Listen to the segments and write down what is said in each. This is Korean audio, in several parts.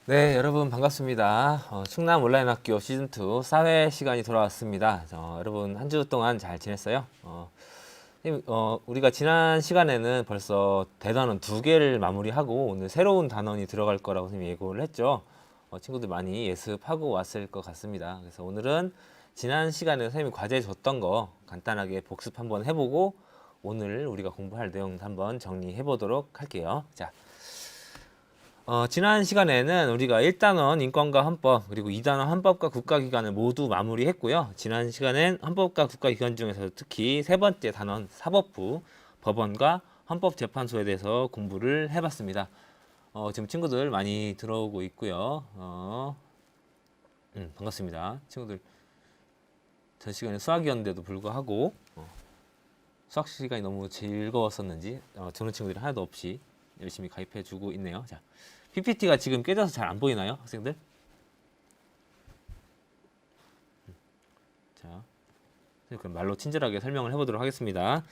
네, 여러분 반갑습니다. 충남 온라인학교 시즌2 사회 시간이 돌아왔습니다. 여러분 한 주 동안 잘 지냈어요? 우리가 지난 시간에는 벌써 대단원 2개를 마무리하고 오늘 새로운 단원이 들어갈 거라고 선생님이 예고를 했죠. 친구들 많이 예습하고 왔을 것 같습니다. 그래서 오늘은 지난 시간에 선생님이 과제 줬던 거 간단하게 복습 한번 해보고 오늘 우리가 공부할 내용 한번 정리해 보도록 할게요. 자, 지난 시간에는 우리가 1단원 인권과 헌법 그리고 2단원 헌법과 국가기관을 모두 마무리했고요. 지난 시간엔 헌법과 국가기관 중에서 특히 세 번째 단원 사법부, 법원과 헌법재판소에 대해서 공부를 해봤습니다. 지금 친구들 많이 들어오고 있고요. 반갑습니다. 친구들 전 시간에 수학이었는데도 불구하고 수학 시간이 너무 즐거웠었는지 듣는 친구들이 하나도 없이 열심히 가입해주고 있네요. 자, PPT가 지금 깨져서 잘 안 보이나요, 학생들? 자, 그럼 말로 친절하게 설명을 해보도록 하겠습니다.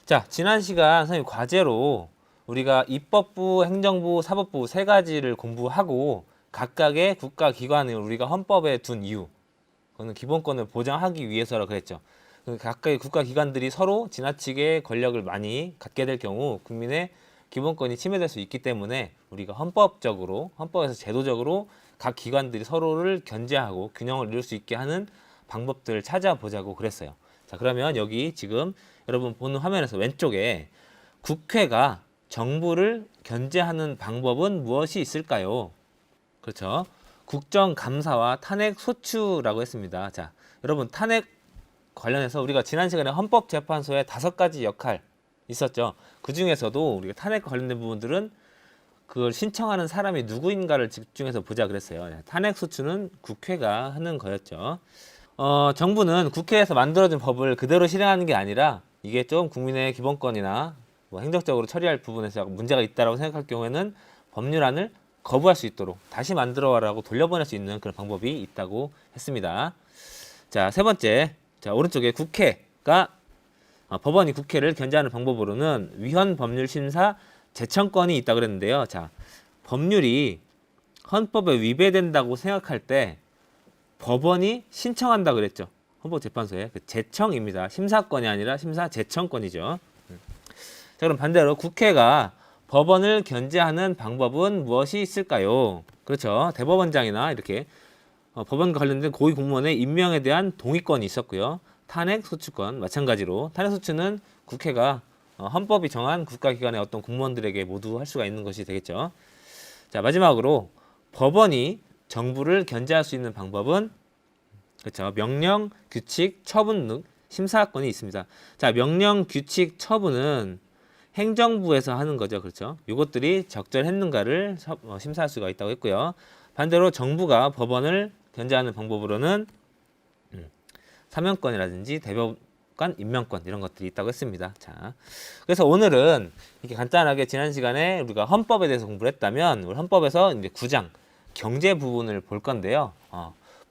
자, 지난 시간 선생님 과제로 우리가 입법부, 행정부, 사법부 세 가지를 공부하고 각각의 국가기관을 우리가 헌법에 둔 이유, 그거는 기본권을 보장하기 위해서라 그랬죠. 각각의 국가기관들이 서로 지나치게 권력을 많이 갖게 될 경우 국민의 기본권이 침해될 수 있기 때문에 우리가 헌법에서 제도적으로 각 기관들이 서로를 견제하고 균형을 이룰 수 있게 하는 방법들을 찾아보자고 그랬어요. 자, 그러면 여기 지금 여러분 보는 화면에서 왼쪽에 국회가 정부를 견제하는 방법은 무엇이 있을까요? 그렇죠. 국정감사와 탄핵소추라고 했습니다. 자, 여러분 탄핵 관련해서 우리가 지난 시간에 헌법재판소의 5가지 역할 있었죠. 그 중에서도 우리가 탄핵과 관련된 부분들은 그걸 신청하는 사람이 누구인가를 집중해서 보자 그랬어요. 탄핵소추는 국회가 하는 거였죠. 정부는 국회에서 만들어진 법을 그대로 실행하는 게 아니라 이게 좀 국민의 기본권이나 뭐 행정적으로 처리할 부분에서 문제가 있다고 생각할 경우에는 법률안을 거부할 수 있도록 다시 만들어와라고 돌려보낼 수 있는 그런 방법이 있다고 했습니다. 자, 세 번째, 자 오른쪽에 국회가 법원이 국회를 견제하는 방법으로는 위헌 법률 심사 제청권이 있다고 그랬는데요. 자, 법률이 헌법에 위배된다고 생각할 때 법원이 신청한다 그랬죠. 헌법재판소에 그 제청입니다. 심사권이 아니라 심사 제청권이죠. 자, 그럼 반대로 국회가 법원을 견제하는 방법은 무엇이 있을까요? 그렇죠. 대법원장이나 이렇게 법원과 관련된 고위 공무원의 임명에 대한 동의권이 있었고요. 탄핵소추권 마찬가지로 탄핵소추는 국회가 헌법이 정한 국가기관의 어떤 공무원들에게 모두 할 수가 있는 것이 되겠죠. 자, 마지막으로 법원이 정부를 견제할 수 있는 방법은 그렇죠. 명령, 규칙, 처분 등 심사권이 있습니다. 자, 명령, 규칙, 처분은 행정부에서 하는 거죠. 그렇죠. 이것들이 적절했는가를 심사할 수가 있다고 했고요. 반대로 정부가 법원을 견제하는 방법으로는 사면권이라든지 대법관 임명권 이런 것들이 있다고 했습니다. 자, 그래서 오늘은 이렇게 간단하게 지난 시간에 우리가 헌법에 대해서 공부를 했다면 우리 헌법에서 이제 9장 경제 부분을 볼 건데요.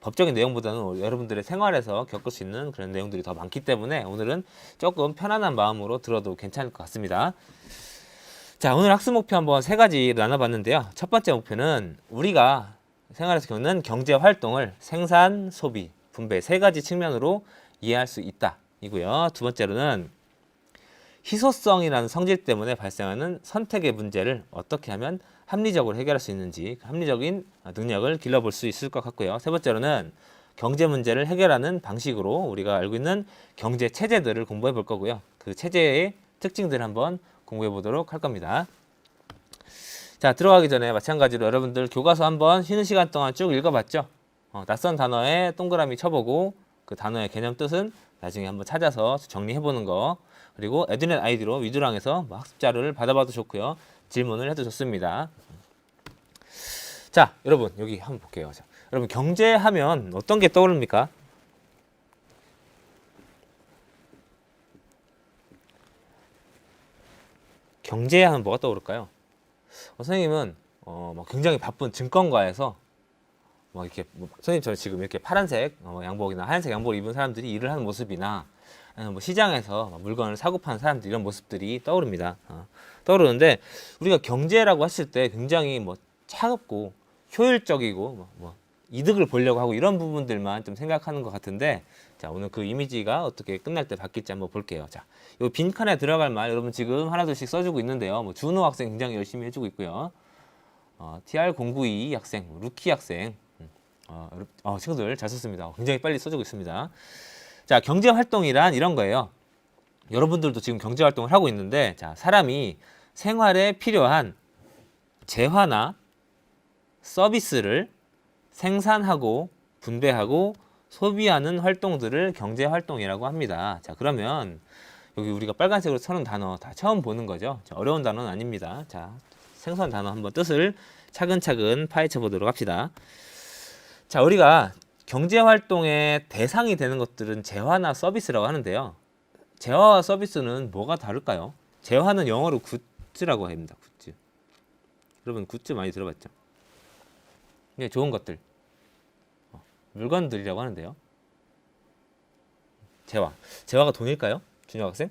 법적인 내용보다는 여러분들의 생활에서 겪을 수 있는 그런 내용들이 더 많기 때문에 오늘은 조금 편안한 마음으로 들어도 괜찮을 것 같습니다. 자, 오늘 학습 목표 한번 3가지로 나눠봤는데요. 첫 번째 목표는 우리가 생활에서 겪는 경제 활동을 생산, 소비, 분배 3가지 측면으로 이해할 수 있다 이고요. 두 번째로는 희소성이라는 성질 때문에 발생하는 선택의 문제를 어떻게 하면 합리적으로 해결할 수 있는지 합리적인 능력을 길러볼 수 있을 것 같고요. 세 번째로는 경제 문제를 해결하는 방식으로 우리가 알고 있는 경제 체제들을 공부해 볼 거고요. 그 체제의 특징들을 한번 공부해 보도록 할 겁니다. 자, 들어가기 전에 마찬가지로 여러분들 교과서 한번 쉬는 시간 동안 쭉 읽어봤죠? 낯선 단어에 동그라미 쳐보고 그 단어의 개념 뜻은 나중에 한번 찾아서 정리해보는 거, 그리고 에듀넷 아이디로 위두랑에서 학습 자료를 받아봐도 좋고요. 질문을 해도 좋습니다. 자, 여러분 여기 한번 볼게요. 자, 여러분 경제하면 어떤 게 떠오릅니까? 경제하면 뭐가 떠오를까요? 선생님은 굉장히 바쁜 증권가에서 이렇게 선생님 저 지금 이렇게 파란색 양복이나 하얀색 양복을 입은 사람들이 일을 하는 모습이나 시장에서 물건을 사고 파는 사람들 이런 모습들이 떠오릅니다. 떠오르는데 우리가 경제라고 했을 때 굉장히 차갑고 효율적이고 뭐 이득을 보려고 하고 이런 부분들만 좀 생각하는 것 같은데, 자, 오늘 그 이미지가 어떻게 끝날 때 바뀔지 한번 볼게요. 자, 이 빈칸에 들어갈 말 여러분 지금 하나둘씩 써주고 있는데요. 뭐 준호 학생 굉장히 열심히 해주고 있고요. TR092 학생, 루키 학생, 친구들 잘 썼습니다. 굉장히 빨리 써주고 있습니다. 자, 경제활동이란 이런 거예요. 여러분들도 지금 경제활동을 하고 있는데, 자, 사람이 생활에 필요한 재화나 서비스를 생산하고 분배하고 소비하는 활동들을 경제활동이라고 합니다. 자, 그러면 여기 우리가 빨간색으로 쳐놓은 단어 다 처음 보는 거죠. 자, 어려운 단어는 아닙니다. 자, 생소한 단어 한번 뜻을 차근차근 파헤쳐 보도록 합시다. 자, 우리가 경제활동의 대상이 되는 것들은 재화나 서비스라고 하는데요. 재화와 서비스는 뭐가 다를까요? 재화는 영어로 굿즈라고 합니다. 굿즈. 여러분 굿즈 많이 들어봤죠? 네, 좋은 것들. 물건들이라고 하는데요. 재화. 재화가 돈일까요? 준혁 학생?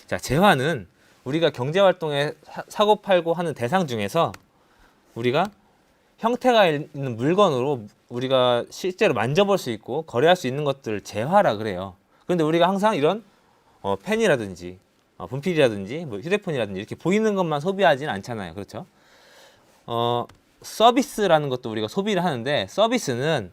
자, 재화는 우리가 경제활동에 사고 팔고 하는 대상 중에서 우리가 형태가 있는 물건으로 우리가 실제로 만져볼 수 있고 거래할 수 있는 것들을 재화라 그래요. 그런데 우리가 항상 이런 펜이라든지 분필이라든지 뭐 휴대폰이라든지 이렇게 보이는 것만 소비하지는 않잖아요. 그렇죠? 서비스라는 것도 우리가 소비를 하는데, 서비스는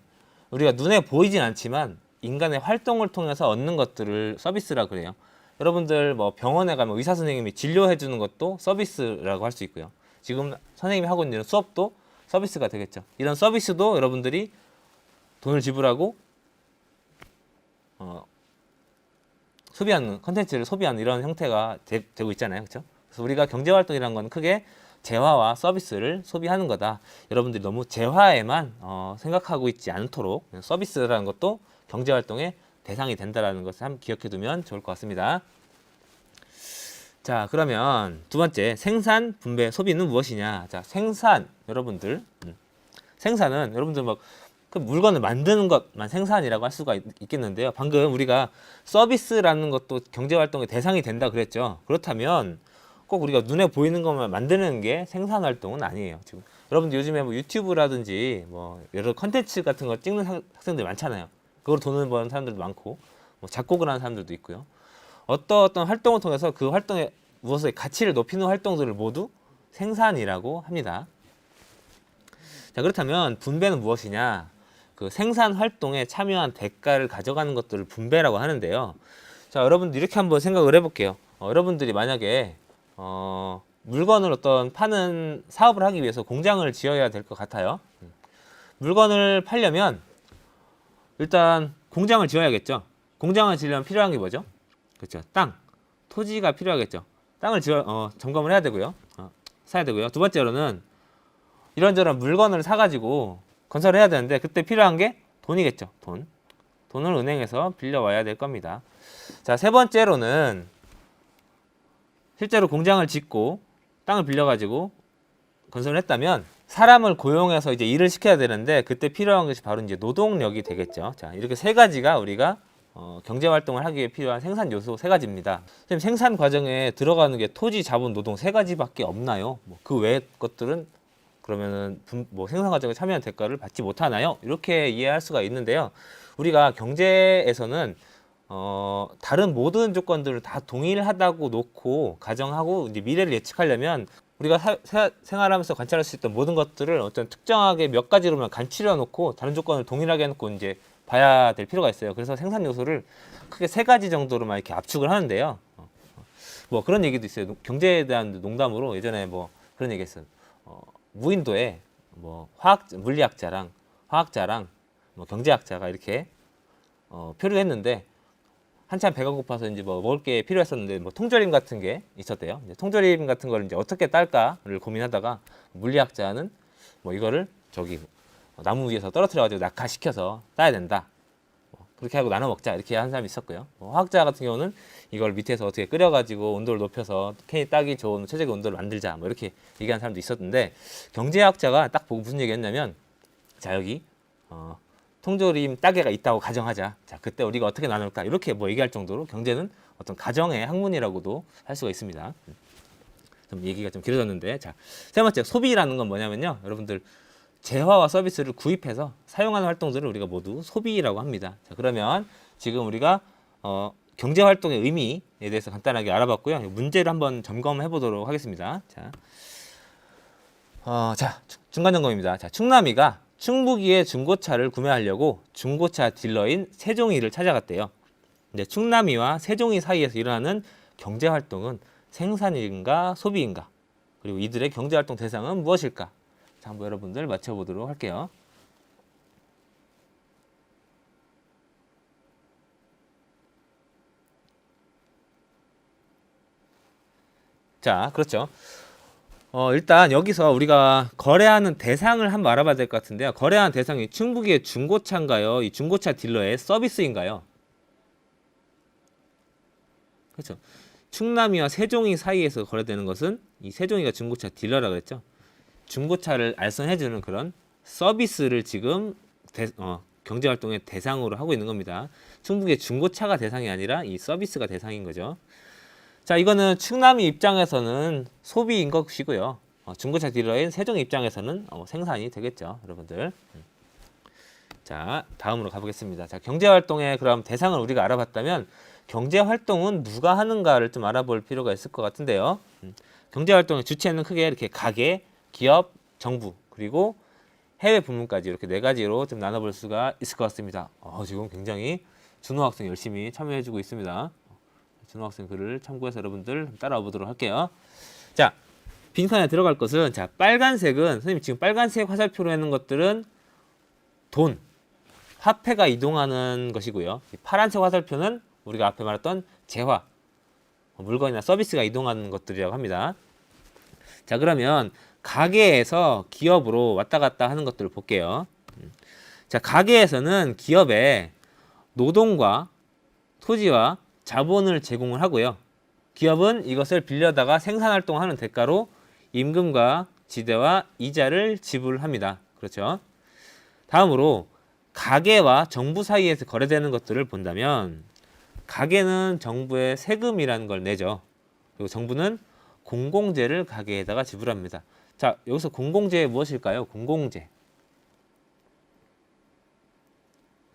우리가 눈에 보이진 않지만 인간의 활동을 통해서 얻는 것들을 서비스라 그래요. 여러분들 뭐 병원에 가면 의사 선생님이 진료해 주는 것도 서비스라고 할 수 있고요. 지금 선생님이 하고 있는 수업도 서비스가 되겠죠. 이런 서비스도 여러분들이 돈을 지불하고 소비하는 컨텐츠를 소비하는 이런 형태가 되고 있잖아요. 그렇죠? 그래서 우리가 경제활동이라는 건 크게 재화와 서비스를 소비하는 거다. 여러분들이 너무 재화에만 생각하고 있지 않도록 서비스라는 것도 경제활동의 대상이 된다는 것을 한번 기억해 두면 좋을 것 같습니다. 자, 그러면 두 번째, 생산, 분배, 소비는 무엇이냐? 자, 생산, 여러분들. 생산은 여러분들 막 그 물건을 만드는 것만 생산이라고 할 수가 있겠는데요. 방금 우리가 서비스라는 것도 경제활동의 대상이 된다 그랬죠. 그렇다면 꼭 우리가 눈에 보이는 것만 만드는 게 생산 활동은 아니에요. 지금 여러분들 요즘에 뭐 유튜브라든지 뭐 여러 컨텐츠 같은 거 찍는 학생들 많잖아요. 그걸 돈을 버는 사람들도 많고, 뭐 작곡을 하는 사람들도 있고요. 어떤 활동을 통해서 그 활동의 무엇의 가치를 높이는 활동들을 모두 생산이라고 합니다. 자, 그렇다면 분배는 무엇이냐? 그 생산 활동에 참여한 대가를 가져가는 것들을 분배라고 하는데요. 자, 여러분들 이렇게 한번 생각을 해볼게요. 여러분들이 만약에 물건을 어떤 파는 사업을 하기 위해서 공장을 지어야 될 것 같아요. 물건을 팔려면 일단 공장을 지어야겠죠. 공장을 지으려면 필요한 게 뭐죠? 그렇죠. 땅, 토지가 필요하겠죠. 땅을 점검을 해야 되고요. 사야 되고요. 두 번째로는 이런저런 물건을 사가지고 건설을 해야 되는데, 그때 필요한 게 돈이겠죠. 돈을 은행에서 빌려와야 될 겁니다. 자, 세 번째로는 실제로 공장을 짓고 땅을 빌려가지고 건설을 했다면 사람을 고용해서 이제 일을 시켜야 되는데, 그때 필요한 것이 바로 이제 노동력이 되겠죠. 자, 이렇게 세 가지가 우리가 경제 활동을 하기 위해 필요한 생산 요소 세 가지입니다. 선생님, 생산 과정에 들어가는 게 토지, 자본, 노동 세 가지밖에 없나요? 그 외의 것들은 그러면은 생산 과정에 참여한 대가를 받지 못하나요? 이렇게 이해할 수가 있는데요. 우리가 경제에서는 다른 모든 조건들을 다 동일하다고 놓고 가정하고 이제 미래를 예측하려면 우리가 생활하면서 관찰할 수 있던 모든 것들을 어떤 특정하게 몇 가지로만 간추려 놓고 다른 조건을 동일하게 해놓고 이제 봐야 될 필요가 있어요. 그래서 생산 요소를 크게 세 가지 정도로만 이렇게 압축을 하는데요. 뭐 그런 얘기도 있어요. 경제에 대한 농담으로 예전에 뭐 그런 얘기 했어요. 무인도에 뭐 물리학자랑 화학자랑 뭐 경제학자가 이렇게 표류를 했는데, 한참 배가 고파서 이제 뭐 먹을 게 필요했었는데 뭐 통조림 같은 게 있었대요. 이제 통조림 같은 걸 이제 어떻게 딸까를 고민하다가 물리학자는 뭐 이거를 나무 위에서 떨어뜨려 가지고 낙하시켜서 따야 된다. 그렇게 하고 나눠 먹자, 이렇게 한 사람이 있었고요. 화학자 같은 경우는 이걸 밑에서 어떻게 끓여가지고 온도를 높여서 캔이 따기 좋은 최적의 온도를 만들자, 뭐 이렇게 얘기하는 사람도 있었는데, 경제학자가 딱 보고 무슨 얘기했냐면, 자, 여기 통조림 따개가 있다고 가정하자. 자, 그때 우리가 어떻게 나눌까? 이렇게 뭐 얘기할 정도로 경제는 어떤 가정의 학문이라고도 할 수가 있습니다. 좀 얘기가 좀 길어졌는데, 자, 세 번째 소비라는 건 뭐냐면요, 여러분들 재화와 서비스를 구입해서 사용하는 활동들을 우리가 모두 소비라고 합니다. 자, 그러면 지금 우리가 경제 활동의 의미에 대해서 간단하게 알아봤고요. 문제를 한번 점검해 보도록 하겠습니다. 자, 중간 점검입니다. 자, 충남이가 충북이의 중고차를 구매하려고 중고차 딜러인 세종이를 찾아갔대요. 이제 충남이와 세종이 사이에서 일어나는 경제 활동은 생산인가 소비인가? 그리고 이들의 경제 활동 대상은 무엇일까? 자, 한번 여러분들 맞춰보도록 할게요. 자, 그렇죠. 일단 여기서 우리가 거래하는 대상을 한번 알아봐야 될 것 같은데요. 거래하는 대상이 충북의 중고차인가요? 이 중고차 딜러의 서비스인가요? 그렇죠. 충남이와 세종이 사이에서 거래되는 것은 이 세종이가 중고차 딜러라고 그랬죠. 중고차를 알선해주는 그런 서비스를 지금 경제활동의 대상으로 하고 있는 겁니다. 충북의 중고차가 대상이 아니라 이 서비스가 대상인 거죠. 자, 이거는 충남이 입장에서는 소비인 것이고요. 중고차 딜러인 세종 입장에서는 생산이 되겠죠, 여러분들. 자, 다음으로 가보겠습니다. 자, 경제활동의 그럼 대상을 우리가 알아봤다면 경제활동은 누가 하는가를 좀 알아볼 필요가 있을 것 같은데요. 경제활동의 주체는 크게 이렇게 가게, 기업, 정부, 그리고 해외 부문까지 이렇게 네 가지로 좀 나눠볼 수가 있을 것 같습니다. 지금 굉장히 준호 학생 열심히 참여해주고 있습니다. 준호 학생 글을 참고해서 여러분들 따라와 보도록 할게요. 자, 빈칸에 들어갈 것은, 자, 빨간색은 선생님 지금 빨간색 화살표로 해놓은 것들은 돈, 화폐가 이동하는 것이고요. 파란색 화살표는 우리가 앞에 말했던 재화, 물건이나 서비스가 이동하는 것들이라고 합니다. 자, 그러면 가게에서 기업으로 왔다 갔다 하는 것들을 볼게요. 자, 가게에서는 기업에 노동과 토지와 자본을 제공을 하고요. 기업은 이것을 빌려다가 생산활동하는 대가로 임금과 지대와 이자를 지불합니다. 그렇죠. 다음으로 가게와 정부 사이에서 거래되는 것들을 본다면, 가게는 정부에 세금이라는 걸 내죠. 그리고 정부는 공공재를 가게에다가 지불합니다. 자, 여기서 공공재 무엇일까요? 공공재.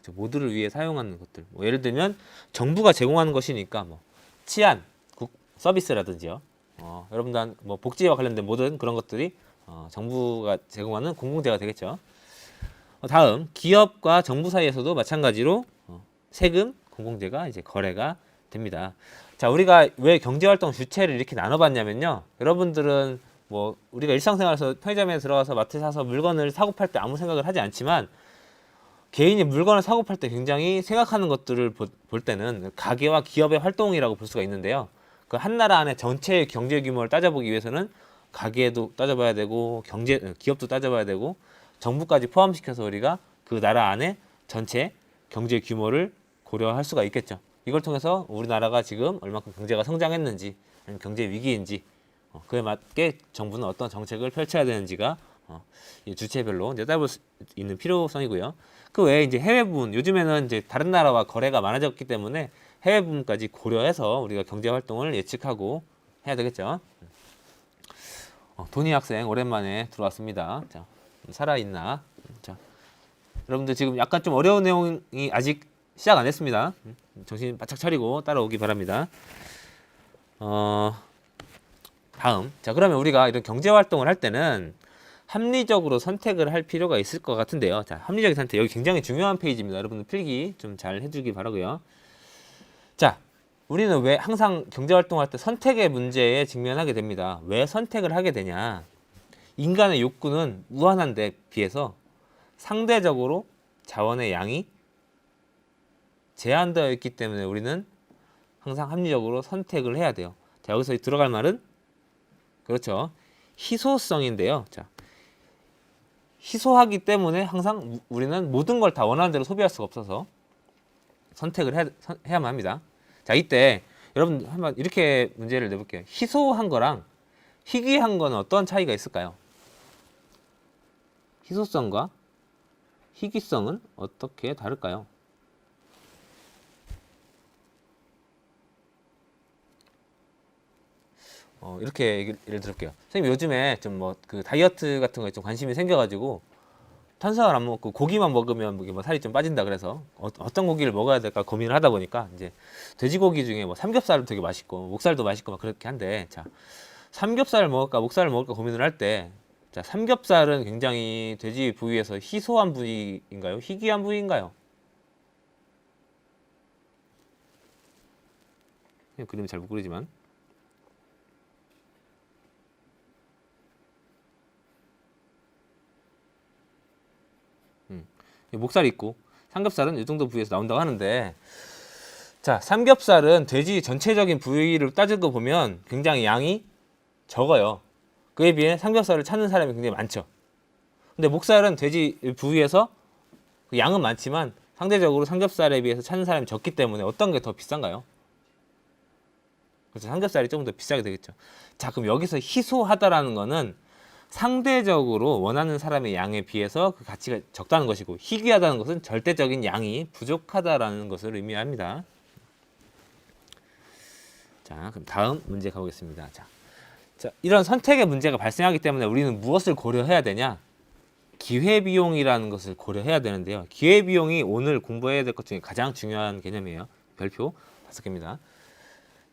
모두를 위해 사용하는 것들. 예를 들면 정부가 제공하는 것이니까 치안, 서비스라든지요. 여러분들 복지와 관련된 모든 그런 것들이 정부가 제공하는 공공재가 되겠죠. 다음, 기업과 정부 사이에서도 마찬가지로 세금, 공공재가 이제 거래가 됩니다. 자, 우리가 왜 경제활동 주체를 이렇게 나눠봤냐면요. 여러분들은 우리가 일상생활에서 편의점에 들어가서 마트 사서 물건을 사고 팔 때 아무 생각을 하지 않지만, 개인이 물건을 사고 팔 때 굉장히 생각하는 것들을 볼 때는 가게와 기업의 활동이라고 볼 수가 있는데요. 그 한 나라 안에 전체의 경제 규모를 따져보기 위해서는 가게도 따져봐야 되고 기업도 따져봐야 되고 정부까지 포함시켜서 우리가 그 나라 안에 전체 경제 규모를 고려할 수가 있겠죠. 이걸 통해서 우리나라가 지금 얼마큼 경제가 성장했는지, 아니면 경제 위기인지, 그에 맞게 정부는 어떤 정책을 펼쳐야 되는지가 주체별로 내다볼 수 있는 필요성이고요. 그 외에 이제 해외 부문, 요즘에는 이제 다른 나라와 거래가 많아졌기 때문에 해외 부문까지 고려해서 우리가 경제 활동을 예측하고 해야 되겠죠. 도니 학생 오랜만에 들어왔습니다. 자, 살아있나? 자, 여러분들 지금 약간 좀 어려운 내용이 아직 시작 안 했습니다. 정신 바짝 차리고 따라오기 바랍니다. 다음. 자, 그러면 우리가 이런 경제 활동을 할 때는 합리적으로 선택을 할 필요가 있을 것 같은데요. 자, 합리적인 선택. 여기 굉장히 중요한 페이지입니다. 여러분들 필기 좀 잘 해주기 바라고요. 자, 우리는 왜 항상 경제 활동할 때 선택의 문제에 직면하게 됩니다. 왜 선택을 하게 되냐? 인간의 욕구는 무한한데 비해서 상대적으로 자원의 양이 제한되어 있기 때문에 우리는 항상 합리적으로 선택을 해야 돼요. 자, 여기서 들어갈 말은 그렇죠. 희소성인데요. 자, 희소하기 때문에 항상 우리는 모든 걸 다 원하는 대로 소비할 수가 없어서 선택을 해야만 합니다. 자, 이때 여러분 한번 이렇게 문제를 내볼게요. 희소한 거랑 희귀한 거는 어떤 차이가 있을까요? 희소성과 희귀성은 어떻게 다를까요? 이렇게 예를 들을게요. 선생님 요즘에 좀 뭐 그 다이어트 같은 거에 좀 관심이 생겨가지고 탄수화물 안 먹고 고기만 먹으면 뭐 살이 좀 빠진다 그래서 어떤 고기를 먹어야 될까 고민을 하다 보니까 이제 돼지고기 중에 뭐 삼겹살도 되게 맛있고 목살도 맛있고 막 그렇게 한데, 자, 삼겹살을 먹을까 목살을 먹을까 고민을 할 때, 자, 삼겹살은 굉장히 돼지 부위에서 희소한 부위인가요? 희귀한 부위인가요? 그림을 잘 못 그리지만 목살이 있고 삼겹살은 이 정도 부위에서 나온다고 하는데, 자, 삼겹살은 돼지 전체적인 부위를 따지고 보면 굉장히 양이 적어요. 그에 비해 삼겹살을 찾는 사람이 굉장히 많죠. 근데 목살은 돼지 부위에서 그 양은 많지만 상대적으로 삼겹살에 비해서 찾는 사람이 적기 때문에 어떤 게 더 비싼가요? 그래서 삼겹살이 조금 더 비싸게 되겠죠. 자, 그럼 여기서 희소하다라는 거는 상대적으로 원하는 사람의 양에 비해서 그 가치가 적다는 것이고, 희귀하다는 것은 절대적인 양이 부족하다라는 것을 의미합니다. 자, 그럼 다음 문제 가보겠습니다. 자, 이런 선택의 문제가 발생하기 때문에 우리는 무엇을 고려해야 되냐? 기회비용이라는 것을 고려해야 되는데요. 기회비용이 오늘 공부해야 될 것 중에 가장 중요한 개념이에요. 별표 5개입니다.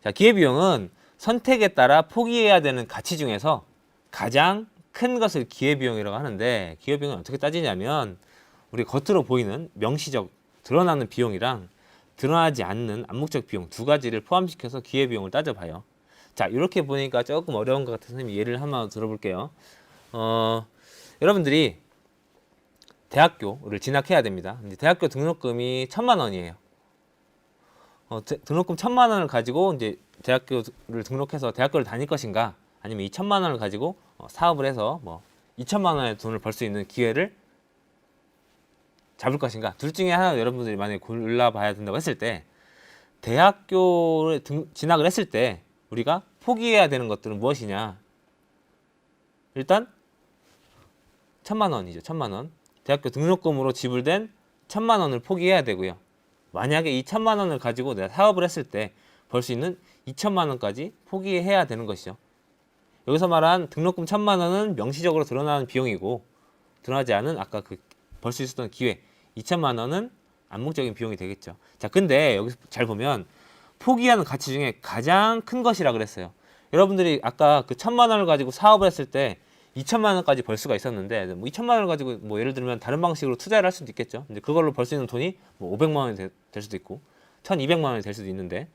자, 기회비용은 선택에 따라 포기해야 되는 가치 중에서 가장 큰 것을 기회비용이라고 하는데, 기회비용은 어떻게 따지냐면 우리 겉으로 보이는 명시적 드러나는 비용이랑 드러나지 않는 암묵적 비용 두 가지를 포함시켜서 기회비용을 따져봐요. 자, 이렇게 보니까 조금 어려운 것 같아서 선생님이 예를 하나 들어볼게요. 여러분들이 대학교를 진학해야 됩니다. 이제 대학교 등록금이 1,000만 원이에요. 등록금 1,000만 원을 가지고 이제 대학교를 등록해서 대학교를 다닐 것인가, 아니면 이 1,000만 원을 가지고 사업을 해서 뭐 2,000만 원의 돈을 벌 수 있는 기회를 잡을 것인가, 둘 중에 하나 여러분들이 만약에 골라봐야 된다고 했을 때, 대학교를 진학을 했을 때 우리가 포기해야 되는 것들은 무엇이냐? 일단 1,000만 원이죠. 1,000만 원. 대학교 등록금으로 지불된 1,000만 원을 포기해야 되고요. 만약에 이 1,000만 원을 가지고 내가 사업을 했을 때 벌 수 있는 2,000만 원까지 포기해야 되는 것이죠. 여기서 말한 등록금 1,000만 원은 명시적으로 드러나는 비용이고, 드러나지 않은 아까 그 벌 수 있었던 기회 2,000만 원은 암묵적인 비용이 되겠죠. 자, 근데 여기서 잘 보면 포기하는 가치 중에 가장 큰 것이라 그랬어요. 여러분들이 아까 그 1,000만 원을 가지고 사업을 했을 때 2,000만 원까지 벌 수가 있었는데, 뭐 2,000만 원을 가지고 뭐 예를 들면 다른 방식으로 투자를 할 수도 있겠죠. 근데 그걸로 벌 수 있는 돈이 뭐 500만 원이 될 수도 있고 1,200만 원이 될 수도 있는데,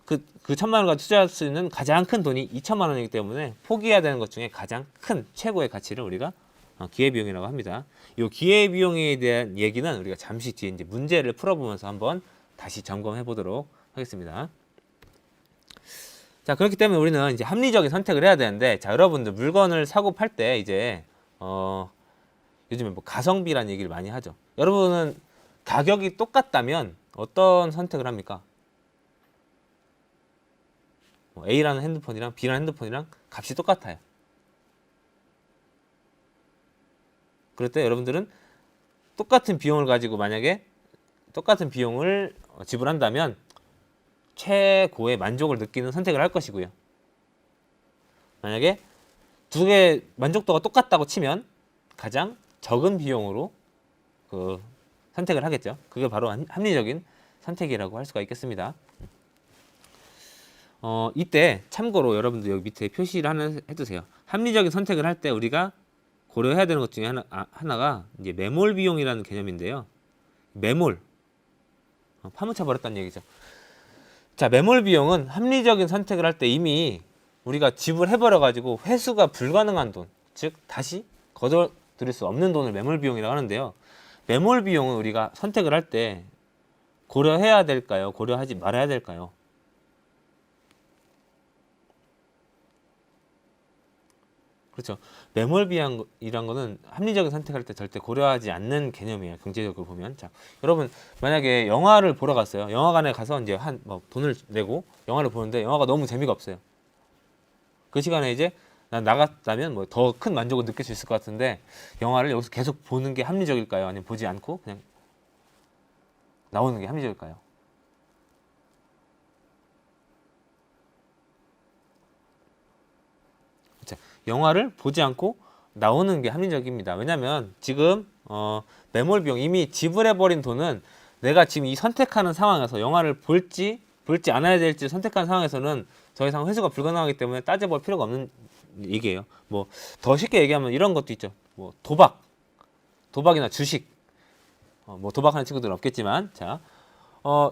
그 1,000만 원을 가지고 투자할 수 있는 가장 큰 돈이 2,000만 원이기 때문에 포기해야 되는 것 중에 가장 큰 최고의 가치를 우리가 기회비용이라고 합니다. 이 기회비용에 대한 얘기는 우리가 잠시 뒤에 이제 문제를 풀어보면서 한번 다시 점검해 보도록 하겠습니다. 자, 그렇기 때문에 우리는 이제 합리적인 선택을 해야 되는데, 자, 여러분들 물건을 사고 팔 때 이제 요즘에 뭐 가성비라는 얘기를 많이 하죠. 여러분은 가격이 똑같다면 어떤 선택을 합니까? A라는 핸드폰이랑 B라는 핸드폰이랑 값이 똑같아요. 그럴 때 여러분들은 똑같은 비용을 가지고 만약에 똑같은 비용을 지불한다면 최고의 만족을 느끼는 선택을 할 것이고요. 만약에 두 개 만족도가 똑같다고 치면 가장 적은 비용으로 그 선택을 하겠죠. 그게 바로 합리적인 선택이라고 할 수가 있겠습니다. 이때 참고로 여러분들 여기 밑에 표시를 하나 해두세요. 합리적인 선택을 할 때 우리가 고려해야 되는 것 중에 하나가 이제 매몰 비용이라는 개념인데요. 매몰, 파묻혀 버렸다는 얘기죠. 자, 매몰 비용은 합리적인 선택을 할 때 이미 우리가 지불해 버려 가지고 회수가 불가능한 돈, 즉 다시 거둬들일 수 없는 돈을 매몰 비용이라고 하는데요. 매몰 비용은 우리가 선택을 할 때 고려해야 될까요? 고려하지 말아야 될까요? 그렇죠. 매몰비용이란 거는 합리적인 선택할 때 절대 고려하지 않는 개념이에요. 경제적으로 보면. 자, 여러분 만약에 영화를 보러 갔어요. 영화관에 가서 이제 뭐 돈을 내고 영화를 보는데 영화가 너무 재미가 없어요. 그 시간에 이제 난 나갔다면 뭐 더 큰 만족을 느낄 수 있을 것 같은데, 영화를 여기서 계속 보는 게 합리적일까요? 아니면 보지 않고 그냥 나오는 게 합리적일까요? 자, 영화를 보지 않고 나오는 게 합리적입니다. 왜냐하면 지금 매몰 비용 이미 지불해버린 돈은 내가 지금 이 선택하는 상황에서 영화를 볼지 않아야 될지 선택하는 상황에서는 더 이상 회수가 불가능하기 때문에 따져볼 필요가 없는 얘기예요. 뭐 더 쉽게 얘기하면 이런 것도 있죠. 뭐 도박이나 주식. 뭐 도박하는 친구들은 없겠지만, 자,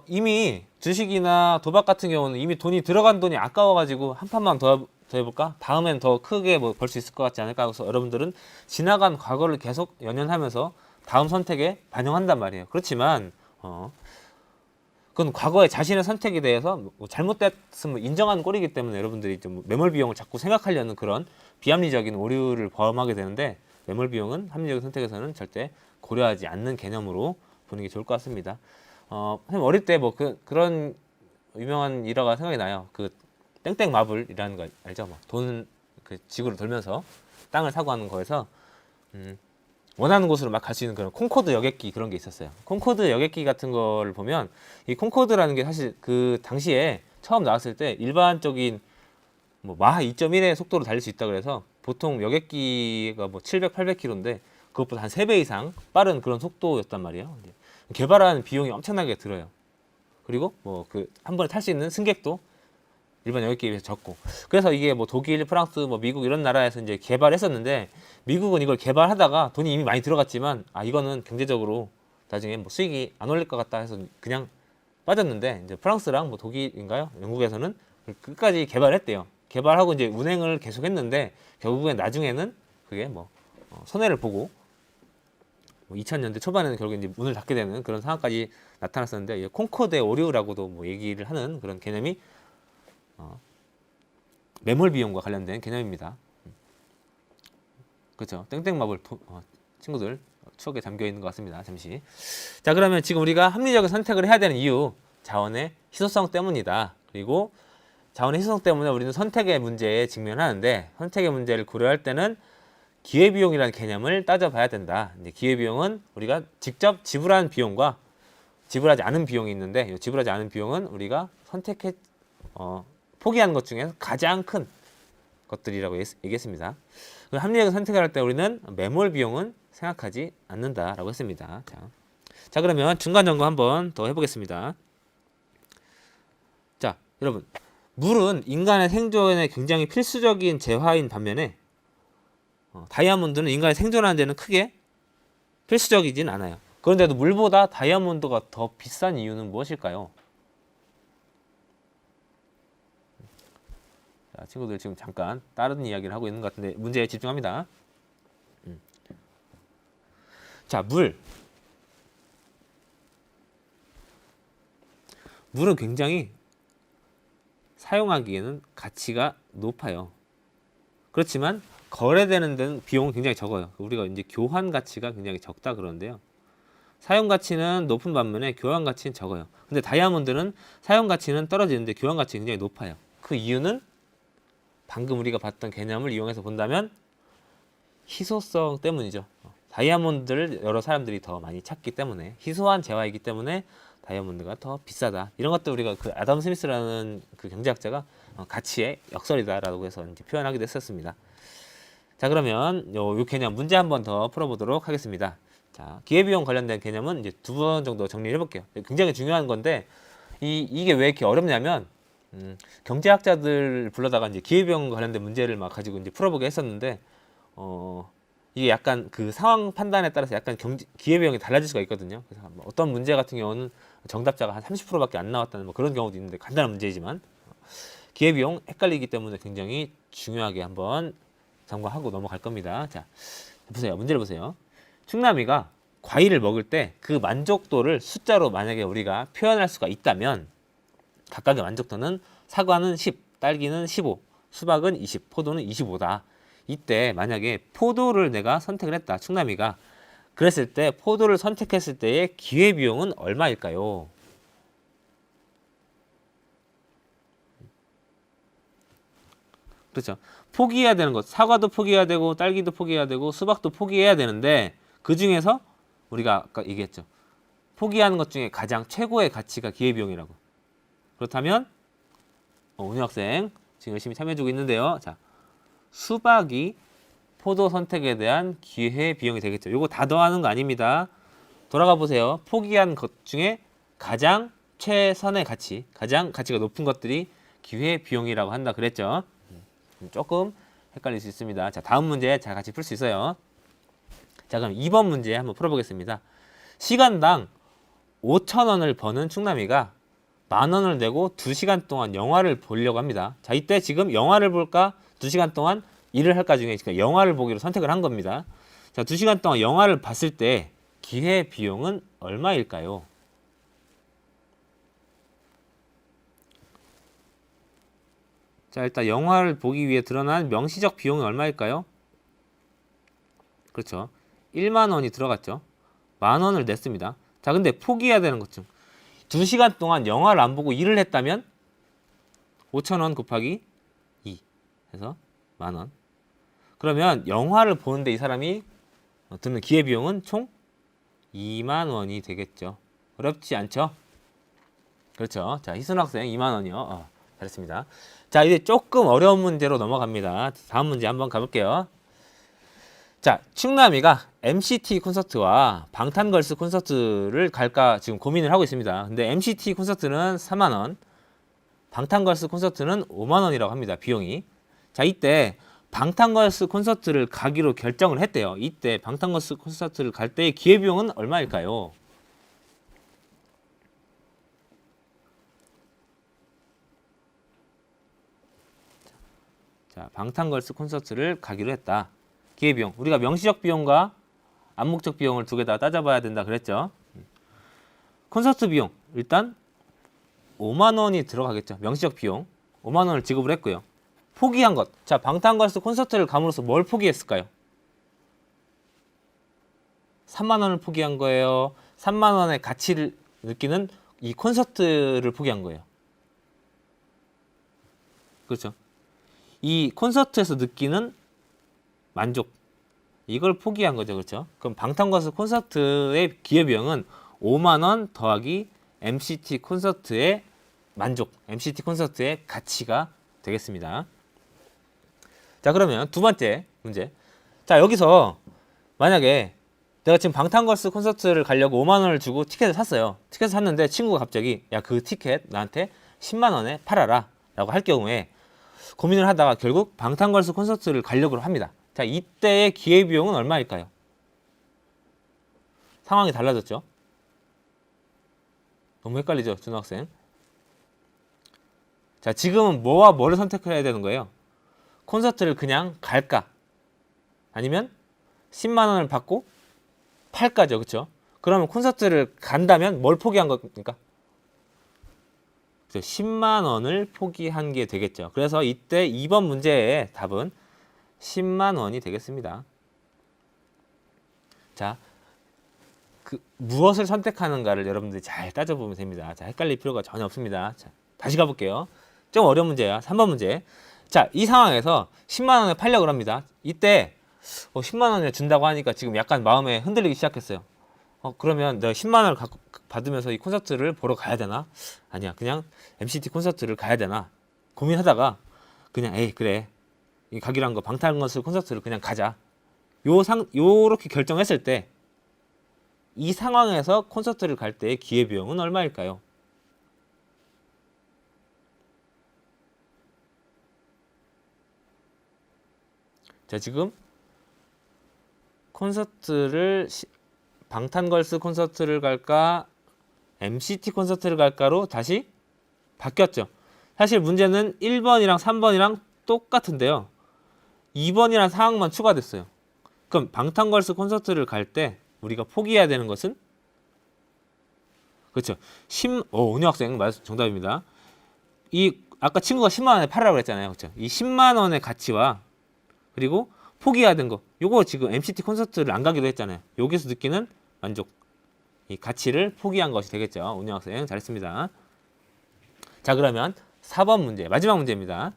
이미 주식이나 도박 같은 경우는 이미 돈이 들어간 돈이 아까워가지고 한 판만 더 해볼까? 다음엔 더 크게 뭐 벌 수 있을 것 같지 않을까? 그래서 여러분들은 지나간 과거를 계속 연연하면서 다음 선택에 반영한단 말이에요. 그렇지만 그건 과거의 자신의 선택에 대해서 뭐 잘못됐으면 인정하는 꼴이기 때문에 여러분들이 좀 매몰 비용을 자꾸 생각하려는 그런 비합리적인 오류를 범하게 되는데, 매몰 비용은 합리적인 선택에서는 절대 고려하지 않는 개념으로 보는 게 좋을 것 같습니다. 선생님 어릴 때 뭐 그런 유명한 일화가 생각이 나요. 그 땡땡 마블이라는 거 알죠? 뭐 돈 그 지구를 돌면서 땅을 사고 하는 거에서 원하는 곳으로 막 갈 수 있는 그런 콩코드 여객기 그런 게 있었어요. 콩코드 여객기 같은 걸 보면 이 콩코드라는 게 사실 그 당시에 처음 나왔을 때 일반적인 뭐 마하 2.1의 속도로 달릴 수 있다 그래서 보통 여객기가 뭐 700, 800km인데 그것보다 한 3배 이상 빠른 그런 속도였단 말이에요. 개발하는 비용이 엄청나게 들어요. 그리고 뭐 그 한 번에 탈 수 있는 승객도 일반 여객기에 비해서 적고, 그래서 이게 뭐 독일, 프랑스, 뭐 미국 이런 나라에서 이제 개발했었는데, 미국은 이걸 개발하다가 돈이 이미 많이 들어갔지만 이거는 경제적으로 나중에 뭐 수익이 안 올릴 것 같다 해서 그냥 빠졌는데, 이제 프랑스랑 뭐 독일인가요? 영국에서는 끝까지 개발했대요. 개발하고 이제 운행을 계속했는데 결국엔 나중에는 그게 뭐 손해를 보고 뭐 2000년대 초반에는 결국 이제 문을 닫게 되는 그런 상황까지 나타났었는데, 콩코드의 오류라고도 뭐 얘기를 하는 그런 개념이 매몰 비용과 관련된 개념입니다. 그렇죠. 땡땡마블 친구들 추억에 담겨 있는 것 같습니다. 잠시. 자, 그러면 지금 우리가 합리적인 선택을 해야 되는 이유, 자원의 희소성 때문이다. 그리고 자원의 희소성 때문에 우리는 선택의 문제에 직면하는데, 선택의 문제를 고려할 때는 기회비용이라는 개념을 따져봐야 된다. 이제 기회비용은 우리가 직접 지불한 비용과 지불하지 않은 비용이 있는데, 이 지불하지 않은 비용은 우리가 포기하는 것 중에 가장 큰 것들이라고 얘기했습니다. 합리적인 선택을 할 때 우리는 매몰 비용은 생각하지 않는다라고 했습니다. 자, 그러면 중간 점검 한번 더 해보겠습니다. 자, 여러분, 물은 인간의 생존에 굉장히 필수적인 재화인 반면에 다이아몬드는 인간의 생존하는 데는 크게 필수적이진 않아요. 그런데도 물보다 다이아몬드가 더 비싼 이유는 무엇일까요? 자, 친구들 지금 잠깐 다른 이야기를 하고 있는 것 같은데 문제에 집중합니다. 자, 물은 굉장히 사용하기에는 가치가 높아요. 그렇지만 거래되는 데는 비용은 굉장히 적어요. 우리가 이제 교환 가치가 굉장히 적다 그러는데요. 사용 가치는 높은 반면에 교환 가치는 적어요. 근데 다이아몬드는 사용 가치는 떨어지는데 교환 가치가 굉장히 높아요. 그 이유는 방금 우리가 봤던 개념을 이용해서 본다면 희소성 때문이죠. 다이아몬드를 여러 사람들이 더 많이 찾기 때문에, 희소한 재화이기 때문에 다이아몬드가 더 비싸다. 이런 것도 우리가 그 아담 스미스라는 그 경제학자가 가치의 역설이다라고 해서 이제 표현하기도 했었습니다. 자, 그러면 요 개념 문제 한번 더 풀어보도록 하겠습니다. 자, 기회비용 관련된 개념은 이제 2번 정도 정리를 해볼게요. 굉장히 중요한 건데 이게 왜 이렇게 어렵냐면 경제학자들 불러다가 이제 기회비용 관련된 문제를 막 가지고 이제 풀어보게 했었는데 이게 약간 그 상황 판단에 따라서 약간 기회비용이 달라질 수가 있거든요. 그래서 어떤 문제 같은 경우는 정답자가 한 30%밖에 안 나왔다는 뭐 그런 경우도 있는데, 간단한 문제이지만 기회비용 헷갈리기 때문에 굉장히 중요하게 한번 점검하고 넘어갈 겁니다. 자, 보세요. 문제를 보세요. 충남이가 과일을 먹을 때 그 만족도를 숫자로 만약에 우리가 표현할 수가 있다면, 각각의 만족도는 사과는 10, 딸기는 15, 수박은 20, 포도는 25다. 이때 만약에 포도를 내가 선택을 했다. 충남이가. 그랬을 때 포도를 선택했을 때의 기회비용은 얼마일까요? 그렇죠. 포기해야 되는 것. 사과도 포기해야 되고 딸기도 포기해야 되고 수박도 포기해야 되는데, 그 중에서 우리가 아까 얘기했죠. 포기하는 것 중에 가장 최고의 가치가 기회비용이라고. 그렇다면 운유 학생 지금 열심히 참여해주고 있는데요. 자, 수박이 포도 선택에 대한 기회 비용이 되겠죠. 요거 다 더하는 거 아닙니다. 돌아가 보세요. 포기한 것 중에 가장 최선의 가치, 가장 가치가 높은 것들이 기회 비용이라고 한다 그랬죠. 조금 헷갈릴 수 있습니다. 자, 다음 문제 잘 같이 풀 수 있어요. 자, 그럼 2번 문제 한번 풀어보겠습니다. 시간당 5,000원을 버는 충남이가 10,000원을 내고 2시간 동안 영화를 보려고 합니다. 자, 이때 지금 영화를 볼까 2시간 동안 일을 할까 중에 영화를 보기로 선택을 한 겁니다. 자, 2시간 동안 영화를 봤을 때 기회 비용은 얼마일까요? 자, 일단 영화를 보기 위해 드러난 명시적 비용이 얼마일까요? 그렇죠. 1만 원이 들어갔죠. 10,000원을 냈습니다. 자, 근데 포기해야 되는 것 중 2시간 동안 영화를 안 보고 일을 했다면 5,000원 곱하기 2 해서 10,000원. 그러면 영화를 보는데 이 사람이 드는 기회비용은 총 2만 원이 되겠죠. 어렵지 않죠? 그렇죠. 자, 희순 학생 2만 원이요. 잘했습니다. 자, 이제 조금 어려운 문제로 넘어갑니다. 다음 문제 한번 가볼게요. 자, 충남이가 MCT 콘서트와 방탄걸스 콘서트를 갈까 지금 고민을 하고 있습니다. 근데 MCT 콘서트는 4만 원, 방탄걸스 콘서트는 5만 원이라고 합니다. 비용이. 자, 이때 방탄걸스 콘서트를 가기로 결정을 했대요. 이때 방탄걸스 콘서트를 갈 때의 기회비용은 얼마일까요? 자, 방탄걸스 콘서트를 가기로 했다. 기회비용. 우리가 명시적 비용과 암묵적 비용을 두 개 다 따져봐야 된다 그랬죠. 콘서트 비용. 일단 5만 원이 들어가겠죠. 명시적 비용. 5만 원을 지급을 했고요. 포기한 것. 자, 방탄걸스 콘서트를 감으로써 뭘 포기했을까요? 3만 원을 포기한 거예요. 3만 원의 가치를 느끼는 이 콘서트를 포기한 거예요. 그렇죠. 이 콘서트에서 느끼는 만족, 이걸 포기한 거죠. 그렇죠. 그럼 방탄걸스 콘서트의 기회비용은 5만 원 더하기 MCT 콘서트의 만족, MCT 콘서트의 가치가 되겠습니다. 자, 그러면 두 번째 문제. 자, 여기서 만약에 내가 지금 방탄걸스 콘서트를 가려고 5만 원을 주고 티켓을 샀어요. 티켓을 샀는데 친구가 갑자기 야, 그 티켓 나한테 10만 원에 팔아라 라고 할 경우에 고민을 하다가 결국 방탄걸스 콘서트를 가려고 합니다. 자, 이때의 기회비용은 얼마일까요? 상황이 달라졌죠? 너무 헷갈리죠, 준학생? 자, 지금은 뭐와 뭐를 선택해야 되는 거예요? 콘서트를 그냥 갈까? 아니면 10만 원을 받고 팔까죠, 그렇죠? 그러면 콘서트를 간다면 뭘 포기한 겁니까? 10만 원을 포기한 게 되겠죠. 그래서 이때 2번 문제의 답은 10만 원이 되겠습니다. 자, 무엇을 선택하는가를 여러분들이 잘 따져보면 됩니다. 자, 헷갈릴 필요가 전혀 없습니다. 자, 다시 가볼게요. 좀 어려운 문제야. 3번 문제. 자, 이 상황에서 10만 원에 팔려고 합니다. 이때 10만 원을 준다고 하니까 지금 약간 마음에 흔들리기 시작했어요. 그러면 내가 10만 원을 받으면서 이 콘서트를 보러 가야 되나? 아니야, 그냥 MCT 콘서트를 가야 되나? 고민하다가 그냥 에이 그래, 가기로 한 거 방탄걸스 콘서트를 그냥 가자. 요렇게 결정했을 때 이 상황에서 콘서트를 갈 때의 기회비용은 얼마일까요? 자, 지금 방탄걸스 콘서트를 갈까 MCT 콘서트를 갈까로 다시 바뀌었죠. 사실 문제는 1번이랑 3번이랑 똑같은데요. 2번이랑 상황만 추가됐어요. 그럼 방탄걸스 콘서트를 갈 때 우리가 포기해야 되는 것은, 그렇죠, 은유 학생 정답입니다. 이 아까 친구가 10만 원에 팔으라고 그랬잖아요. 그렇죠? 이 10만 원의 가치와 그리고 포기해야 되는 거, 요거 지금 MCT 콘서트를 안 가기로 했잖아요. 여기서 느끼는 만족, 이 가치를 포기한 것이 되겠죠. 은유 학생 잘했습니다. 자, 그러면 4번 문제, 마지막 문제입니다.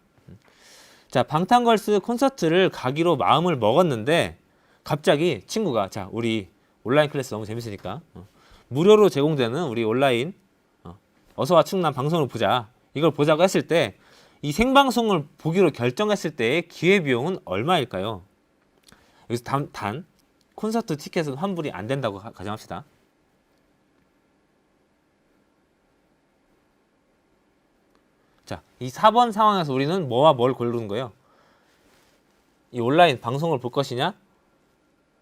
자, 방탄걸스 콘서트를 가기로 마음을 먹었는데 갑자기 친구가, 자, 우리 온라인 클래스 너무 재밌으니까 무료로 제공되는 우리 온라인 어서와 충남 방송을 보자, 이걸 보자고 했을 때 이 생방송을 보기로 결정했을 때의 기회비용은 얼마일까요? 여기서 단 콘서트 티켓은 환불이 안 된다고 가정합시다. 자, 이 4번 상황에서 우리는 뭐와 뭘 고르는 거예요? 이 온라인 방송을 볼 것이냐,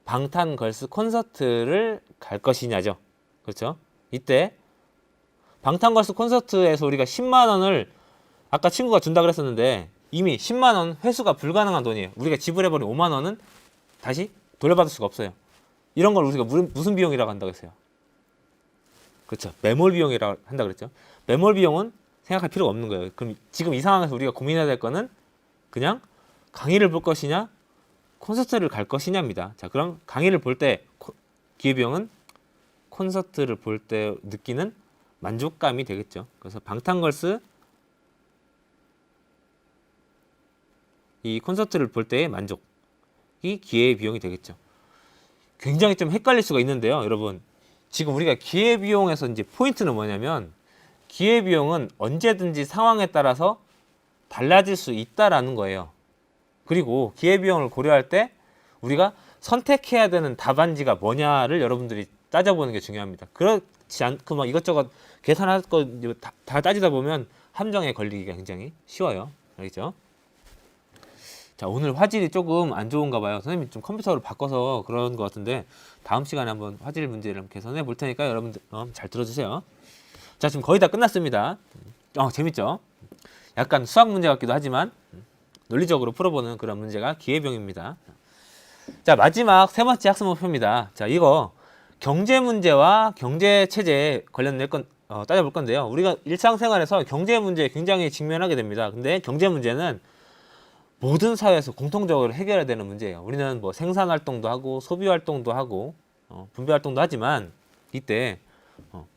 방탄걸스 콘서트를 갈 것이냐죠. 그렇죠? 이때 방탄걸스 콘서트에서 우리가 10만 원을 아까 친구가 준다 그랬었는데 이미 10만 원 회수가 불가능한 돈이에요. 우리가 지불해버린 5만 원은 다시 돌려받을 수가 없어요. 이런 걸 우리가 무슨 비용이라고 한다고 했어요? 그렇죠. 매몰 비용이라고 한다 그랬죠. 매몰 비용은 생각할 필요가 없는 거예요. 그럼 지금 이 상황에서 우리가 고민해야 될 거는 그냥 강의를 볼 것이냐, 콘서트를 갈 것이냐입니다. 자, 그럼 강의를 볼 때 기회비용은 콘서트를 볼 때 느끼는 만족감이 되겠죠. 그래서 방탄걸스 이 콘서트를 볼 때의 만족이 기회비용이 되겠죠. 굉장히 좀 헷갈릴 수가 있는데요, 여러분. 지금 우리가 기회비용에서 이제 포인트는 뭐냐면 기회비용은 언제든지 상황에 따라서 달라질 수 있다라는 거예요. 그리고 기회비용을 고려할 때 우리가 선택해야 되는 답안지가 뭐냐를 여러분들이 따져보는 게 중요합니다. 그렇지 않고 막 이것저것 계산할 거 다 따지다 보면 함정에 걸리기가 굉장히 쉬워요. 알겠죠? 자, 오늘 화질이 조금 안 좋은가 봐요. 선생님이 좀 컴퓨터로 바꿔서 그런 것 같은데 다음 시간에 한번 화질 문제를 한번 개선해 볼 테니까 여러분들 잘 들어주세요. 자, 지금 거의 다 끝났습니다. 재밌죠? 약간 수학 문제 같기도 하지만 논리적으로 풀어보는 그런 문제가 기회비용입니다. 자, 마지막 세 번째 학습 목표입니다. 자, 이거 경제 문제와 경제 체제에 관련된 건 따져볼 건데요. 우리가 일상생활에서 경제 문제에 굉장히 직면하게 됩니다. 근데 경제 문제는 모든 사회에서 공통적으로 해결해야 되는 문제예요. 우리는 뭐 생산 활동도 하고 소비 활동도 하고 분배 활동도 하지만 이때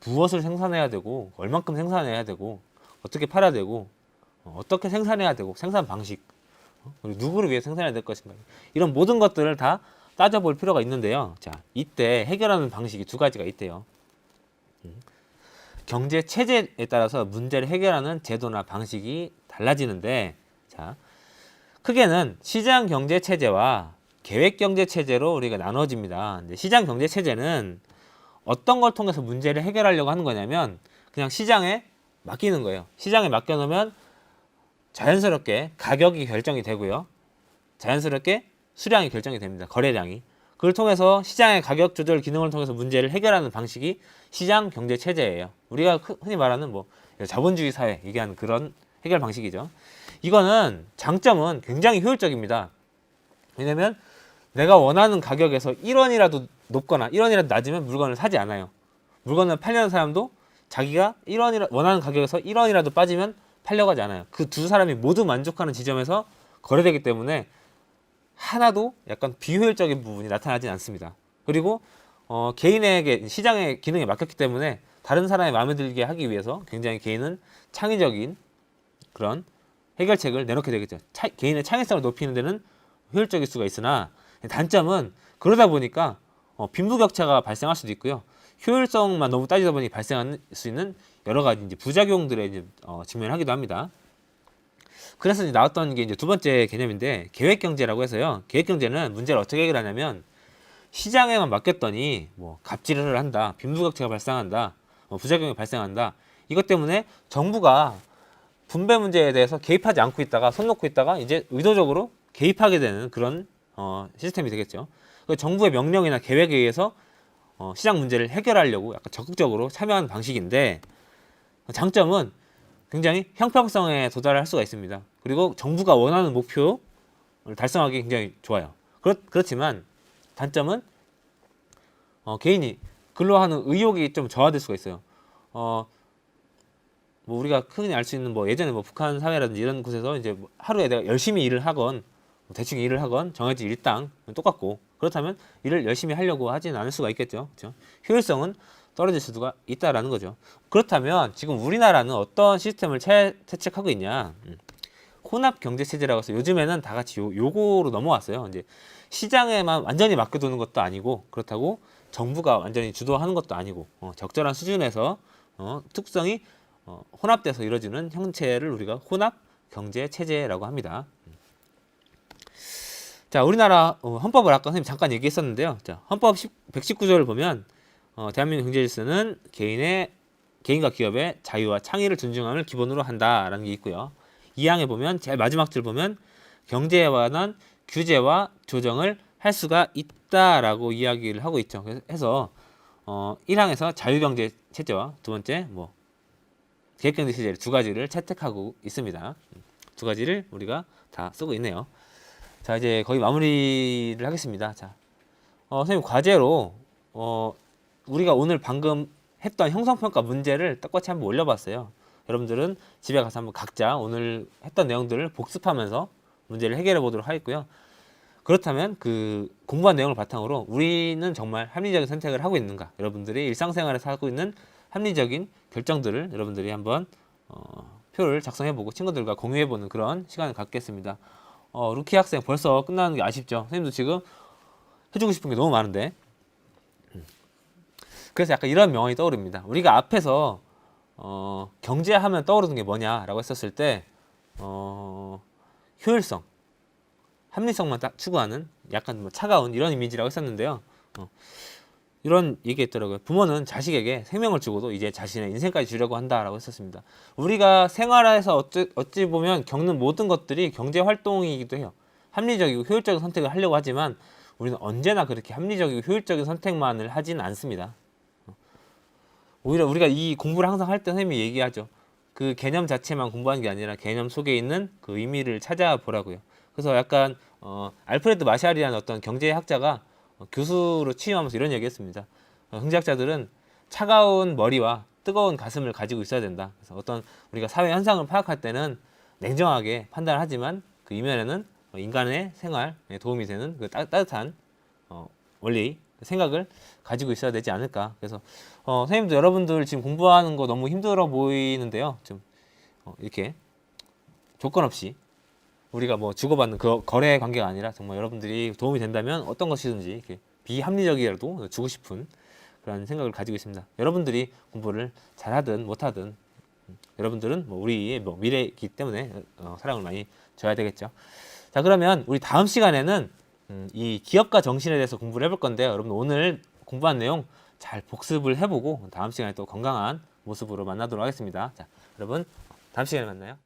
무엇을 생산해야 되고 얼만큼 생산해야 되고 어떻게 팔아야 되고 어떻게 생산해야 되고 생산 방식 그리고 누구를 위해 생산해야 될 것인가 이런 모든 것들을 다 따져볼 필요가 있는데요. 자, 이때 해결하는 방식이 두 가지가 있대요. 경제 체제에 따라서 문제를 해결하는 제도나 방식이 달라지는데 자, 크게는 시장 경제 체제와 계획 경제 체제로 우리가 나눠집니다. 시장 경제 체제는 어떤 걸 통해서 문제를 해결하려고 하는 거냐면 그냥 시장에 맡기는 거예요. 시장에 맡겨놓으면 자연스럽게 가격이 결정이 되고요. 자연스럽게 수량이 결정이 됩니다. 거래량이. 그걸 통해서 시장의 가격 조절 기능을 통해서 문제를 해결하는 방식이 시장 경제 체제예요. 우리가 흔히 말하는 뭐 자본주의 사회 얘기하는 그런 해결 방식이죠. 이거는 장점은 굉장히 효율적입니다. 왜냐면 내가 원하는 가격에서 1원이라도 높거나 1원이라도 낮으면 물건을 사지 않아요. 물건을 팔려는 사람도 자기가 원하는 가격에서 1원이라도 빠지면 팔려고 하지 않아요. 그 두 사람이 모두 만족하는 지점에서 거래되기 때문에 하나도 약간 비효율적인 부분이 나타나진 않습니다. 그리고 개인에게 시장의 기능에 맡겼기 때문에 다른 사람이 마음에 들게 하기 위해서 굉장히 개인은 창의적인 그런 해결책을 내놓게 되겠죠. 개인의 창의성을 높이는 데는 효율적일 수가 있으나 단점은 그러다 보니까 빈부격차가 발생할 수도 있고요. 효율성만 너무 따지다 보니 발생할 수 있는 여러 가지 이제 부작용들에 이제 직면하기도 합니다. 그래서 이제 나왔던 게 이제 두 번째 개념인데 계획 경제라고 해서요. 계획 경제는 문제를 어떻게 해결하냐면 시장에만 맡겼더니 뭐 갑질을 한다, 빈부격차가 발생한다, 부작용이 발생한다. 이것 때문에 정부가 분배 문제에 대해서 개입하지 않고 있다가 손 놓고 있다가 이제 의도적으로 개입하게 되는 그런 시스템이 되겠죠. 정부의 명령이나 계획에 의해서 시장 문제를 해결하려고 약간 적극적으로 참여하는 방식인데 장점은 굉장히 형평성에 도달할 수가 있습니다. 그리고 정부가 원하는 목표를 달성하기 굉장히 좋아요. 그렇지만 단점은 개인이 글로 하는 의욕이 좀 저하될 수가 있어요. 뭐 우리가 흔히 알 수 있는 뭐 예전에 뭐 북한 사회라든지 이런 곳에서 이제 뭐 하루에 내가 열심히 일을 하건 대충 일을 하건 정해진 일당 똑같고 그렇다면 일을 열심히 하려고 하지는 않을 수가 있겠죠. 그렇죠? 효율성은 떨어질 수가 있다라는 거죠. 그렇다면 지금 우리나라는 어떤 시스템을 채택하고 있냐? 혼합 경제 체제라고 해서 요즘에는 다 같이 요거로 넘어왔어요. 이제 시장에만 완전히 맡겨두는 것도 아니고 그렇다고 정부가 완전히 주도하는 것도 아니고 적절한 수준에서 특성이 혼합돼서 이루어지는 형체를 우리가 혼합 경제 체제라고 합니다. 자, 우리나라 헌법을 아까 선생님 잠깐 얘기했었는데요. 자, 헌법 119조를 보면 대한민국 경제 질서는 개인과 기업의 자유와 창의를 존중함을 기본으로 한다라는 게 있고요. 2항에 보면 제일 마지막 줄 보면 경제에 관한 규제와 조정을 할 수가 있다라고 이야기를 하고 있죠. 그래서 1항에서 자유경제 체제와 두 번째 계획경제 체제 두 가지를 채택하고 있습니다. 두 가지를 우리가 다 쓰고 있네요. 자, 이제 거의 마무리를 하겠습니다. 자, 선생님 과제로 우리가 오늘 방금 했던 형성평가 문제를 똑같이 한번 올려봤어요. 여러분들은 집에 가서 한번 각자 오늘 했던 내용들을 복습하면서 문제를 해결해 보도록 하겠고요. 그렇다면 그 공부한 내용을 바탕으로 우리는 정말 합리적인 선택을 하고 있는가? 여러분들이 일상생활에서 하고 있는 합리적인 결정들을 여러분들이 한번 표를 작성해보고 친구들과 공유해보는 그런 시간을 갖겠습니다. 루키 학생 벌써 끝나는 게 아쉽죠? 선생님도 지금 해주고 싶은 게 너무 많은데. 그래서 약간 이런 명언이 떠오릅니다. 우리가 앞에서 경제하면 떠오르는 게 뭐냐라고 했었을 때 효율성, 합리성만 딱 추구하는 약간 차가운 이런 이미지라고 했었는데요. 이런 얘기 했더라고요. 부모는 자식에게 생명을 주고도 이제 자신의 인생까지 주려고 한다라고 했었습니다. 우리가 생활에서 어찌 보면 겪는 모든 것들이 경제 활동이기도 해요. 합리적이고 효율적인 선택을 하려고 하지만 우리는 언제나 그렇게 합리적이고 효율적인 선택만을 하진 않습니다. 오히려 우리가 이 공부를 항상 할 때 선생님이 얘기하죠. 그 개념 자체만 공부하는 게 아니라 개념 속에 있는 그 의미를 찾아보라고요. 그래서 약간 알프레드 마샬이라는 어떤 경제학자가 교수로 취임하면서 이런 얘기했습니다. 경제학자들은 차가운 머리와 뜨거운 가슴을 가지고 있어야 된다. 그래서 어떤 우리가 사회 현상을 파악할 때는 냉정하게 판단을 하지만 그 이면에는 인간의 생활에 도움이 되는 그 따뜻한 원리, 생각을 가지고 있어야 되지 않을까. 그래서 선생님도 여러분들 지금 공부하는 거 너무 힘들어 보이는데요. 좀 이렇게 조건 없이 우리가 주고받는 그 거래 관계가 아니라 정말 여러분들이 도움이 된다면 어떤 것이든지 이렇게 비합리적이라도 주고 싶은 그런 생각을 가지고 있습니다. 여러분들이 공부를 잘하든 못하든 여러분들은 우리의 미래이기 때문에 사랑을 많이 줘야 되겠죠. 자, 그러면 우리 다음 시간에는 이 기업가 정신에 대해서 공부를 해볼 건데요. 여러분 오늘 공부한 내용 잘 복습을 해보고 다음 시간에 또 건강한 모습으로 만나도록 하겠습니다. 자, 여러분 다음 시간에 만나요.